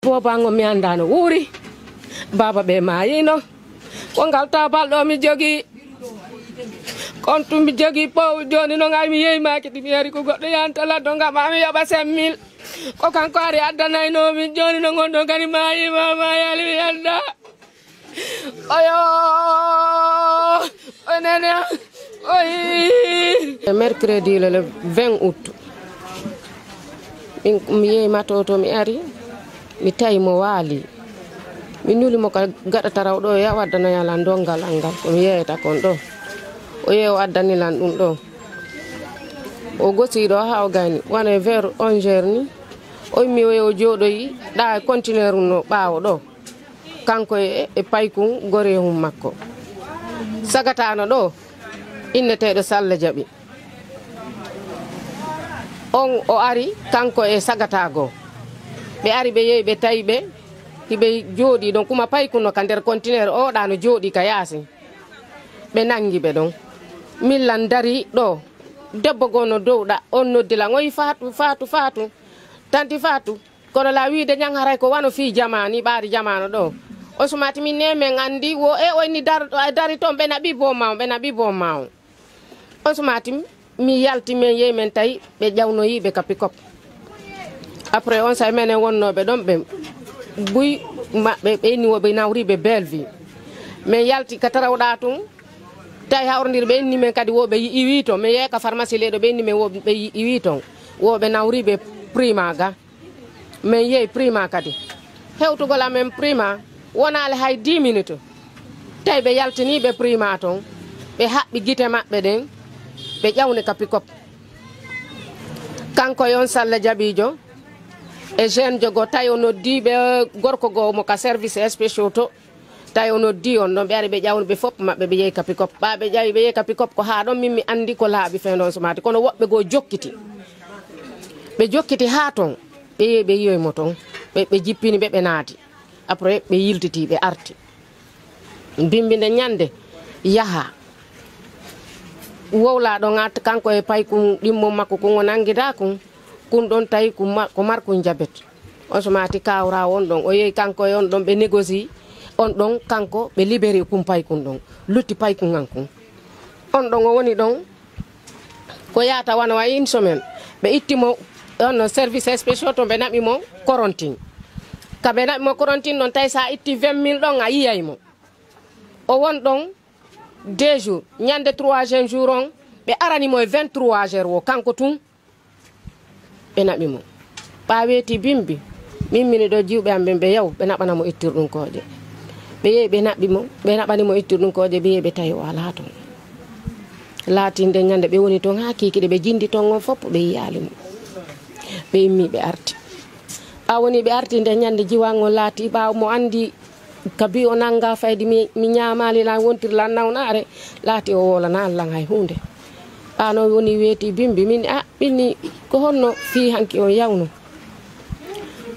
bobango mi andano wuri baba be mayino ko ngalta baldo mi jogi kontu mi jogi po joni no ngai mi yeyi makiti mi yari ko goddo yantala do ngama mi yoba 5000 ko kanko ari addanay no mi joni no gondo gani mayi mama yali mi anda oyo onene oyi mercredi le 20 août mi yeyi matoto mi ari mi tawi mo waali mi nuli mo ka gada taraw do ya waddana yala dongal angal ko mi yeyata kon do o yew addani lan dum do o gosi do ha o gani wane vers 11h ni o mi o jodoyi da continuer no baawo do kanko e paykun gore hum makko sagatano do innetedo Salla Jaɓi on o ari kanko e sagatago be ari be yeyi be tawi be hibe jodi don kuma paykuno ka der container o da no jodi ka yasi be nangi be don millan dari do debbo gono dowda on noddila ngoy fatu tanti fatu kono la wiide nyang haray ko wano fi jamani baari jamano do o sumati min ne men andi wo e o ni dari ton be nabi bo maw o sumati mi yalti men yeyi men tay be jawno yibe ka pick up après on say menen wonnobe don be buy mabbe be ni wobe nawri be Belleville mais yalti ka tarawda tun tay hawrndir be ni men kadi wobe iwi to me ye ka pharmacie ledo be ni men wobe iwi ton wobe nawri be prima ga me ye prima kadi hewtugo la men prima wonale hay 10 minutes tay be yaltini be prima ton be habbi gite mabbe den be jawne ka pick up kanko yon Salla Jaɓijo e jeune jogo tay ono di be gorko go mo ka service spécial to tay ono di on don be ari be jawno be fop mabbe be yeyi ka pick up ba be jawi be yeyi ka pick up ko ha don mimmi andi ko laabi fendon somati kono wobbe go jokkiti be jokkiti ha ton be yoy moton be jippini be naati après be yiltiti be arti bimbinde nyande yaha wowla do ngat kanko e paykun dimmo makko ko nangida kun don tay ko marko jabet on somati kawra on don o yeyi kanko e on don be négocie on don kanko be libéré kum paykun don lutti paykun ngankun on don o woni don ko yata wana wa une semaine be ittimo on service spécial to be nabi mo quarantine ka be nabi mo quarantine non tay sa itti 20000 don a yiyaymo o won don 2 jours nyande 3e jour on be arani mo 23 heures wo kanko tun be nabi mo ba weti bimbi mimmini do jiwbe ambe be yaw be nabana mo ittirdun koje be yeyi be nabi mo be nabani mo ittirdun koje be be tawi wala ton latinde nyande be woni ton ha kikide be jindi ton on fop be yali mo be yimmi be arti a woni be arti nde nyande jiwango lati baw mo andi kabi o nanga faydi mi nyamali la wontir la nawnare lati o wola na Allah hay hunde ano woni weti bimbi min binni ko honno fi hanki o yawno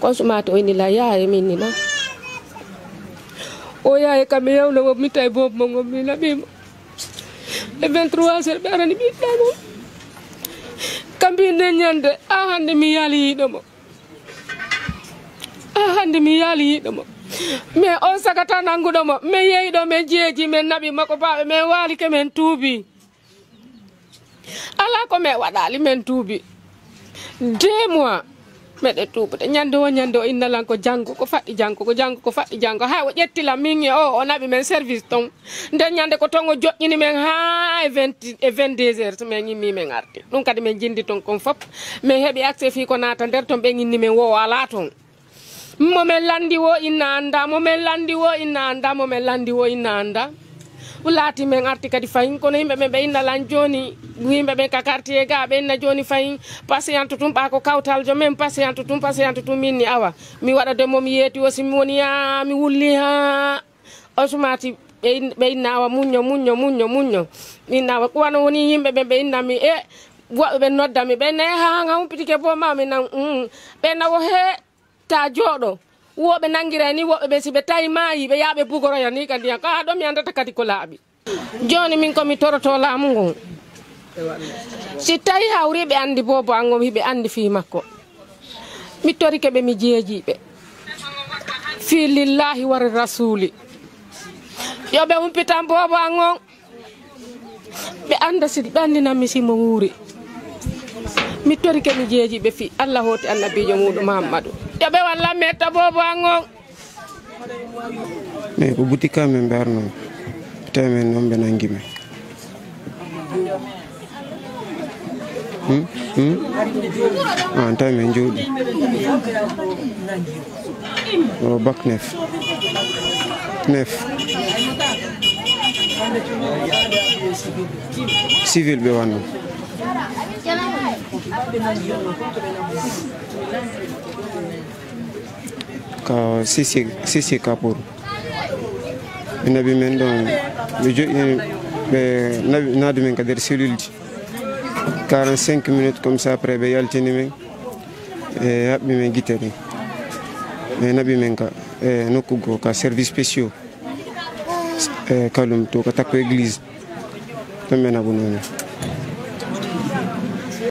consommateur o ni la yaay min ni na o yaay kam yawno mo mi tay bob mo ngom mi labimo e 23 heures be arani bi dano kambi ne nyande hande mi yali do mo hande mi yali do mo mais on sagata nangudo mo me yeyi do me jeeji men nabi mako baabe me wali ke men tuubi ala ko me wadali men tuubi 2 mois me de tuubude nyande o inna lan ko jango ko faddi jango ko faddi jango ha o jettila min o nabi men service ton nde nyande ko tongo jojjini men ha 22 heures men yimmi men arti dum kadi men jindi ton kon fop me hebi accès fi ko nata der ton be nginni men wo ala ton momen landi wo inna anda ulati men arti kadi fayin kono yimbe be inna lan joni yimbe be ka quartier ga be inna joni fayin patient tum ba ko kawtal jo men patient tum minni awa mi wada de mom yeti o simi woni ya mi wulli ha osumati be inna awa munyo inna ko wana woni yimbe be inna mi wo be nodda mi be ne ha ngam pitike bo ma mi nan be na wo he ta jodo wobe nangira ni wobe be sibe tay mayi be yabe bugoro ya ni kan ka do mi andata kadi ko laabi joni min ko mi toroto laamu ngon si tay hawri be andi bobo angom hibe andi fi makko mi tori ke be mi jeeji be fi lillahi wa rasuli yo ɓe umpitan boba ngon ɓe anda si ɓe andinami simo wuuri mi tori ke mi jeeji ɓe fi Allah hoti annabijo muɗum Muhammadu yo ɓe walla metta boba ngon mais ko boutique men ɓe arno temen noon ɓe nangi men tawi men jooɗi o bac 9 civil ɓe wanno ka sisi kapour ɓe nabi men ɗon ɓe joƴƴini ɓe naadu men ka nder cellule ji 45 minutes comme ça après ɓe yaltini men e haɓɓi men guite ɗen ɓe naɓi men ka e nokkugo ka service spéciaux e kalum to ka takko église ɗon ɓe naɓunomen